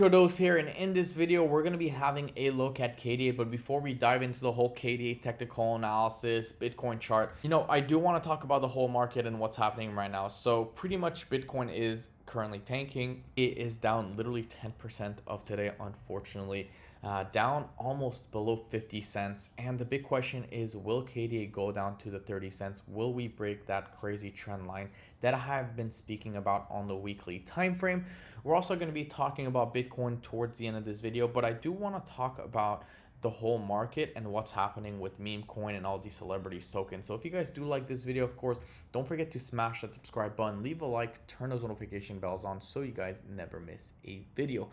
Krodos here, and in this video we're going to be having a look at KDA. But before we dive into the whole KDA technical analysis, Bitcoin chart, I do want to talk about the whole market and what's happening right now. So pretty much Bitcoin is currently tanking. It is down literally 10% of today, unfortunately, down almost below 50 cents. And the big question is, will KDA go down to the 30 cents? Will we break that crazy trend line that I have been speaking about on the weekly time frame? We're also going to be talking about Bitcoin towards the end of this video, but I do want to talk about the whole market and what's happening with meme coin and all these celebrities tokens. So if you guys do like this video, of course, don't forget to smash that subscribe button, leave a like, turn those notification bells on so you guys never miss a video.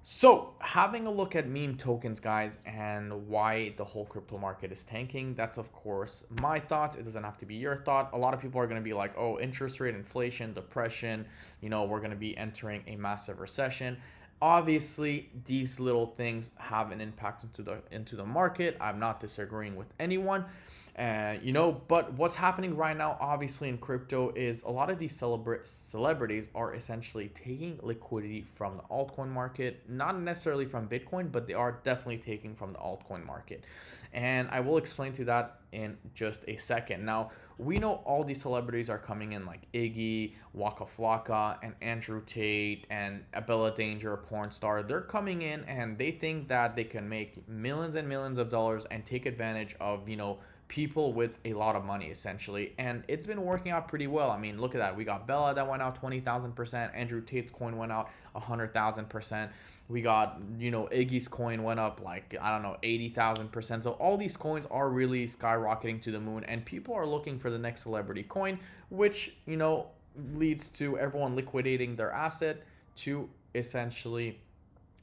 So having a look at meme tokens, guys, and why the whole crypto market is tanking, that's of course my thoughts. It doesn't have to be your thought. A lot of people are going to be like, oh, interest rate, inflation, depression, we're going to be entering a massive recession. Obviously, these little things have an impact into the market. I'm not disagreeing with anyone. But what's happening right now, obviously, in crypto is a lot of these celebrities are essentially taking liquidity from the altcoin market, not necessarily from Bitcoin, but they are definitely taking from the altcoin market. And I will explain to that in just a second. Now, we know all these celebrities are coming in, like Iggy, Waka Flocka, and Andrew Tate, and Abella Danger, a porn star. They're coming in and they think that they can make millions and millions of dollars and take advantage of, people with a lot of money, essentially. And it's been working out pretty well. I mean, look at that. We got Bella that went out 20,000%. Andrew Tate's coin went out 100,000%. We got, Iggy's coin went up like, I don't know, 80,000%. So all these coins are really skyrocketing to the moon, and people are looking for the next celebrity coin, which, leads to everyone liquidating their asset to essentially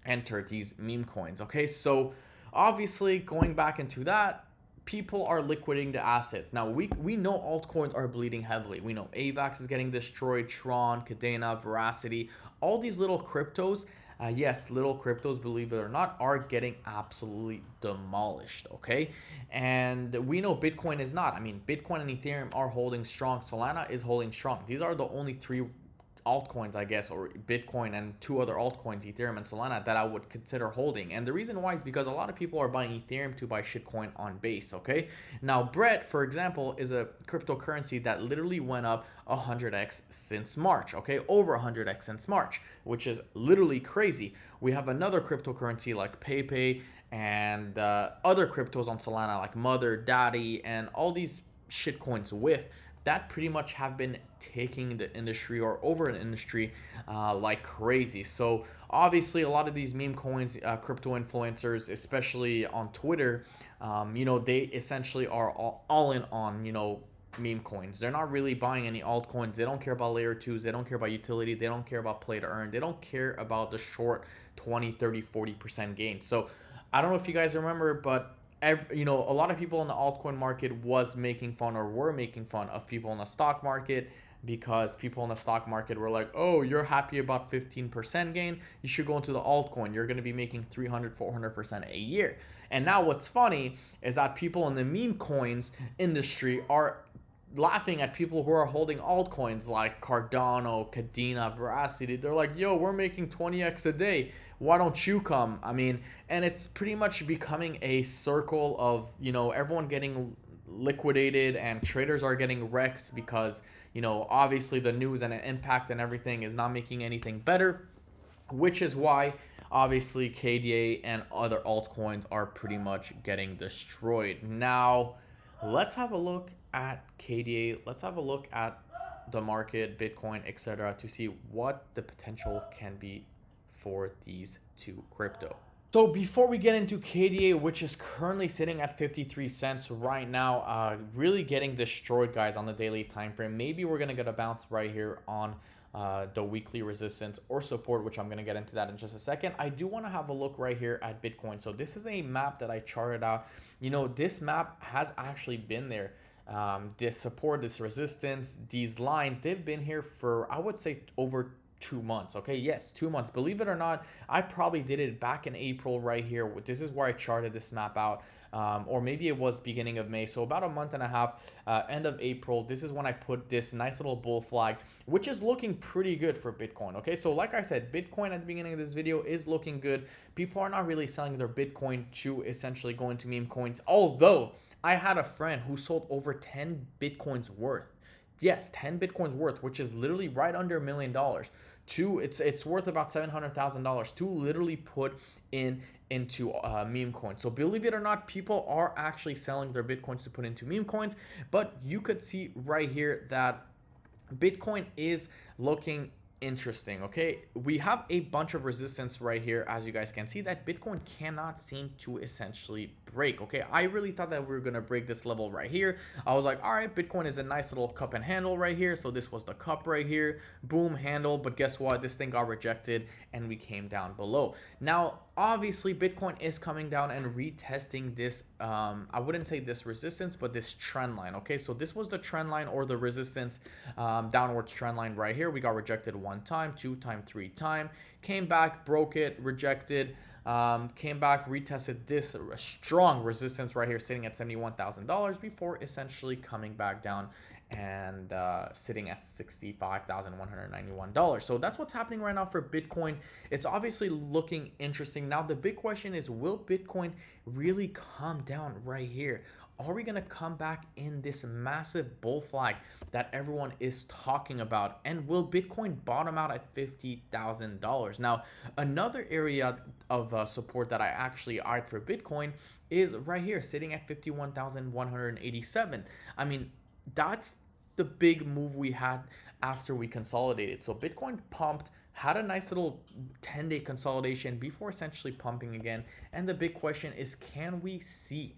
enter these meme coins. Okay, so obviously going back into that, people are liquidating the assets. Now, we know altcoins are bleeding heavily. We know AVAX is getting destroyed, Tron, Kadena, Veracity, all these little cryptos, yes, little cryptos, believe it or not, are getting absolutely demolished, okay? And we know Bitcoin is not. I mean, Bitcoin and Ethereum are holding strong. Solana is holding strong. These are the only three altcoins, I guess, or Bitcoin and two other altcoins, Ethereum and Solana, that I would consider holding. And the reason why is because a lot of people are buying Ethereum to buy shitcoin on base, okay? Now, Bread, for example, is a cryptocurrency that literally went up 100x since March, okay? Over 100x since March, which is literally crazy. We have another cryptocurrency like PayPay and other cryptos on Solana like Mother, Daddy, and all these shitcoins with that pretty much have been taking the industry or over an industry like crazy. So obviously a lot of these meme coins, crypto influencers, especially on Twitter, they essentially are all in on, meme coins. They're not really buying any altcoins. They don't care about layer 2s. They don't care about utility. They don't care about play to earn. They don't care about the short 20, 30, 40% gain. So I don't know if you guys remember, but a lot of people in the altcoin market were making fun of people in the stock market, because people in the stock market were like, oh, you're happy about 15% gain, you should go into the altcoin, you're going to be making 300, 400% a year. And now what's funny is that people in the meme coins industry are laughing at people who are holding altcoins like Cardano, Kadena, Veracity. They're like, yo, we're making 20x a day, why don't you come? I mean, and it's pretty much becoming a circle of, everyone getting liquidated and traders are getting wrecked because, obviously the news and the impact and everything is not making anything better, which is why obviously KDA and other altcoins are pretty much getting destroyed. Now, let's have a look at KDA. Let's have a look at the market, Bitcoin, etc., to see what the potential can be for these two crypto. So before we get into KDA, which is currently sitting at 53 cents right now, really getting destroyed, guys, on the daily time frame. Maybe we're going to get a bounce right here on the weekly resistance or support, which I'm going to get into that in just a second. I do want to have a look right here at Bitcoin. So this is a map that I charted out. This map has actually been there. This support, this resistance, these lines, they've been here for, I would say, over 2 months. Okay, yes, 2 months. Believe it or not, I probably did it back in April right here. This is where I charted this map out. or maybe it was beginning of May. So about a month and a half, end of April. This is when I put this nice little bull flag, which is looking pretty good for Bitcoin. Okay, so like I said, Bitcoin at the beginning of this video is looking good. People are not really selling their Bitcoin to essentially go into meme coins. Although I had a friend who sold over 10 Bitcoins worth. Yes, 10 Bitcoins worth, which is literally right under $1 million. It's worth about $700,000 to literally put into meme coins. So believe it or not, people are actually selling their Bitcoins to put into meme coins. But you could see right here that Bitcoin is looking interesting. Okay, we have a bunch of resistance right here, as you guys can see, that Bitcoin cannot seem to essentially break. Okay, I really thought that we were gonna break this level right here. I was like, all right, Bitcoin is a nice little cup and handle right here. So this was the cup right here, boom, handle. But guess what, this thing got rejected and we came down below. Now obviously Bitcoin is coming down and retesting this, I wouldn't say this resistance, but this trend line. Okay, so this was the trend line or the resistance, downwards trend line right here. We got rejected one time, two time, three time, came back, broke it, rejected, came back, retested this strong resistance right here, sitting at $71,000 before essentially coming back down and sitting at $65,191. So that's what's happening right now for Bitcoin. It's obviously looking interesting. Now the big question is, will Bitcoin really come down right here? Are we going to come back in this massive bull flag that everyone is talking about? And will Bitcoin bottom out at $50,000? Now, another area of support that I actually eyed for Bitcoin is right here, sitting at 51,187. I mean, that's the big move we had after we consolidated. So Bitcoin pumped, had a nice little 10-day consolidation before essentially pumping again. And the big question is, can we see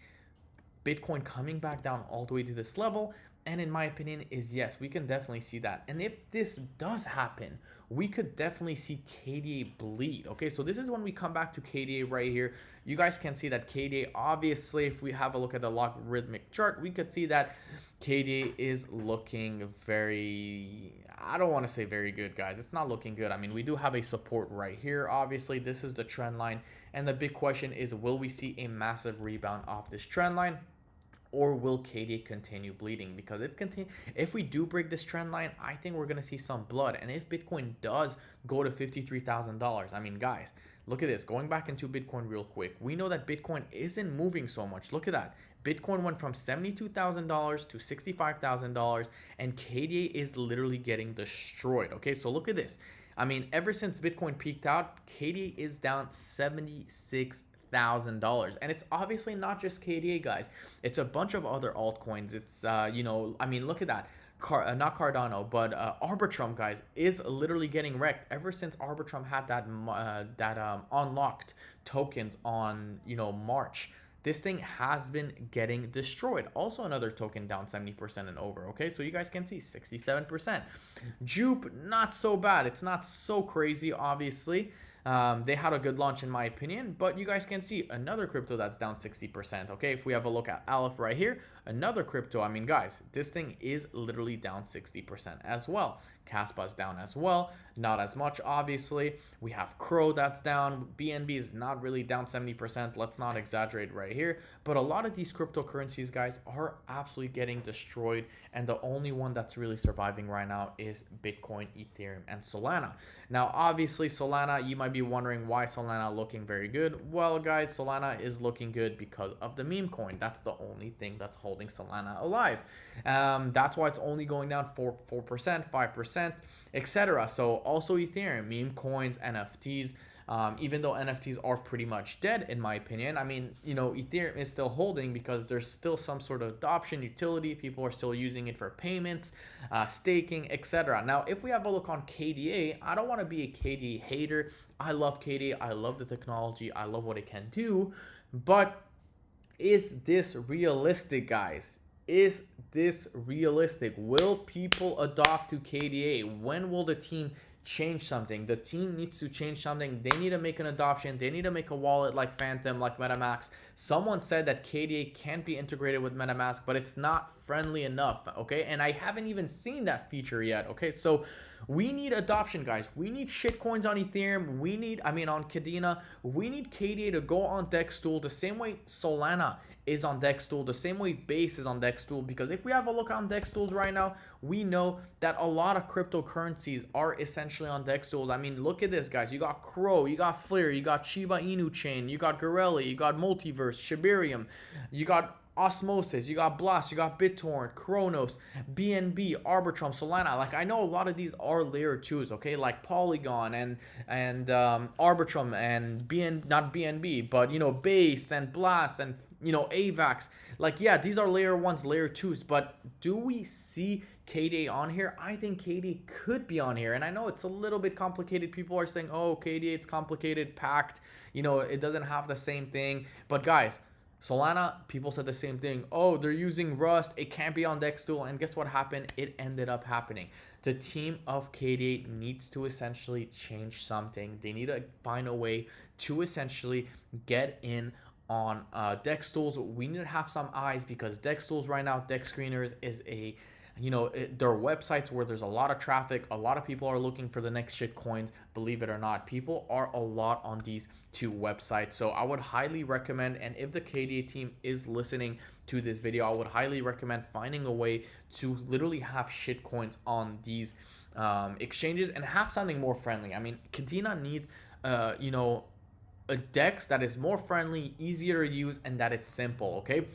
Bitcoin coming back down all the way to this level? And in my opinion is yes, we can definitely see that. And if this does happen, we could definitely see KDA bleed. Okay, so this is when we come back to KDA right here. You guys can see that KDA, obviously, if we have a look at the logarithmic chart, we could see that KDA is looking very, I don't want to say very good, guys. It's not looking good. I mean, we do have a support right here. Obviously, this is the trend line. And the big question is, will we see a massive rebound off this trend line? Or will KDA continue bleeding? Because if we do break this trend line, I think we're going to see some blood. And if Bitcoin does go to $53,000, I mean, guys, look at this. Going back into Bitcoin real quick, we know that Bitcoin isn't moving so much. Look at that. Bitcoin went from $72,000 to $65,000, and KDA is literally getting destroyed. Okay, so look at this. I mean, ever since Bitcoin peaked out, KDA is down $76,000, and it's obviously not just KDA, guys. It's a bunch of other altcoins. It's you know, I mean, look at that. Not Cardano, but Arbitrum, guys, is literally getting wrecked ever since Arbitrum had that unlocked tokens on, you know, March. This thing has been getting destroyed. Also another token down 70% and over. Okay, so you guys can see 67%. Jupe, not so bad. It's not so crazy, obviously. They had a good launch in my opinion, but you guys can see another crypto that's down 60%. Okay, if we have a look at Aleph right here, another crypto, I mean, guys, this thing is literally down 60% as well. Caspa's down as well, not as much, obviously. We have Crow that's down. BNB is not really down 70%. Let's not exaggerate right here. But a lot of these cryptocurrencies, guys, are absolutely getting destroyed. And the only one that's really surviving right now is Bitcoin, Ethereum, and Solana. Now, obviously, Solana, you might be wondering why Solana looking very good. Well, guys, Solana is looking good because of the meme coin. That's the only thing that's holding Solana alive. That's why it's only going down 4%, 5%, etc. So also Ethereum, meme coins, NFTs, even though NFTs are pretty much dead in my opinion. I mean, you know, Ethereum is still holding because there's still some sort of adoption, utility. People are still using it for payments, staking, etc. Now, if we have a look on KDA, I don't want to be a KDA hater. I love KDA. I love the technology. I love what it can do. But is this realistic, guys? Is this realistic? Will people adopt to KDA? When will the team change something? The team needs to change something. They need to make an adoption. They need to make a wallet like Phantom, like MetaMask. Someone said that KDA can't be integrated with MetaMask, but it's not friendly enough, okay? And I haven't even seen that feature yet, okay? So We need adoption, guys. We need shitcoins on Ethereum. We need, I mean, on Kadena. We need KDA to go on Dextool the same way Solana is on Dextool, the same way Base is on Dextool. Because if we have a look on Dextools right now, we know that a lot of cryptocurrencies are essentially on Dextools. I mean, look at this, guys. You got Crow, you got Flare, you got Shiba Inu Chain, you got Gorilla, you got Multiverse, Shibarium, you got Osmosis, you got Blast, you got BitTorrent, Kronos, BNB, Arbitrum, Solana. Like, I know a lot of these are layer 2s, okay? Like Polygon and Arbitrum and not BNB, but, you know, Base and Blast and, you know, AVAX. Like, yeah, these are layer 1s, layer 2s, but do we see KDA on here? I think KDA could be on here, and I know it's a little bit complicated. People are saying, oh, KDA, it's complicated, packed, you know, it doesn't have the same thing. But guys, Solana, people said the same thing. Oh, they're using Rust. It can't be on Dextool. And guess what happened? It ended up happening. The team of KDA needs to essentially change something. They need to find a way to essentially get in on Dextools. We need to have some eyes, because Dextools right now, Dex Screeners is a, you know, there are websites where there's a lot of traffic. A lot of people are looking for the next shit coins. Believe it or not, people are a lot on these two websites. So I would highly recommend, and if the KDA team is listening to this video, I would highly recommend finding a way to literally have shit coins on these exchanges and have something more friendly. I mean, Kadena needs, you know, a DEX that is more friendly, easier to use, and that it's simple, okay?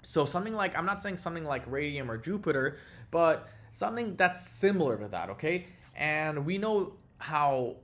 So something like, I'm not saying something like Radium or Jupiter, but something that's similar to that, okay? And we know how,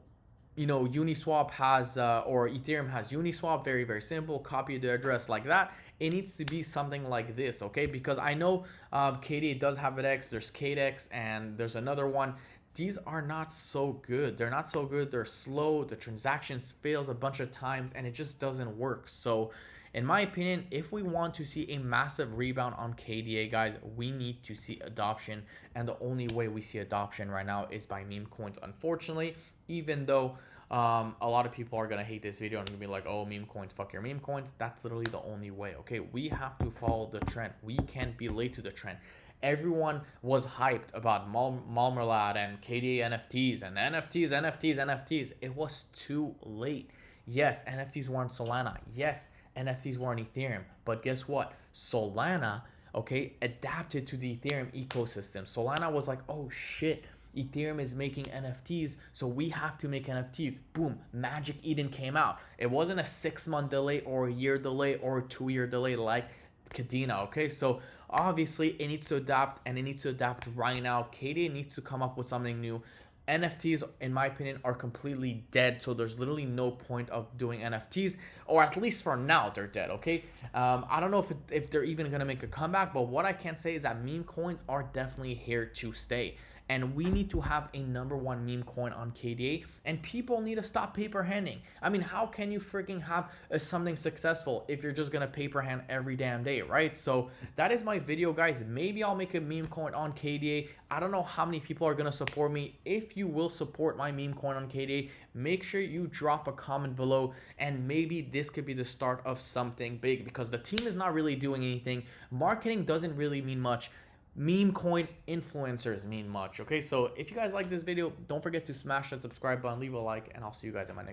you know, Uniswap has, or Ethereum has Uniswap, very, very simple, copy the address like that. It needs to be something like this, okay? Because I know KDA does have an X, there's KDEX, and there's another one. These are not so good. They're not so good. They're slow. The transactions fails a bunch of times, and it just doesn't work. So in my opinion, if we want to see a massive rebound on KDA, guys, we need to see adoption. And the only way we see adoption right now is by meme coins, unfortunately, even though a lot of people are going to hate this video and be like, oh, meme coins, fuck your meme coins. That's literally the only way, okay? We have to follow the trend. We can't be late to the trend. Everyone was hyped about Marmalade and KDA NFTs and NFTs. It was too late. Yes, NFTs were on Solana. Yes, NFTs were on Ethereum. But guess what? Solana, okay, adapted to the Ethereum ecosystem. Solana was like, oh shit, Ethereum is making NFTs, so we have to make NFTs. Boom, Magic Eden came out. It wasn't a 6-month delay or a year delay or a 2-year delay like Kadena, okay? So obviously it needs to adapt, and it needs to adapt right now. KDA needs to come up with something new. NFTs, in my opinion, are completely dead, so there's literally no point of doing NFTs, or at least for now they're dead, okay? I don't know if they're even gonna make a comeback, but what I can say is that meme coins are definitely here to stay. And we need to have a #1 meme coin on KDA, and people need to stop paper handing. I mean, how can you freaking have something successful if you're just gonna paper hand every damn day, right? So that is my video, guys. Maybe I'll make a meme coin on KDA. I don't know how many people are gonna support me. If you will support my meme coin on KDA, make sure you drop a comment below, and maybe this could be the start of something big, because the team is not really doing anything. Marketing doesn't really mean much. Meme coin influencers mean much, okay? So if you guys like this video, don't forget to smash that subscribe button, leave a like, and I'll see you guys in my next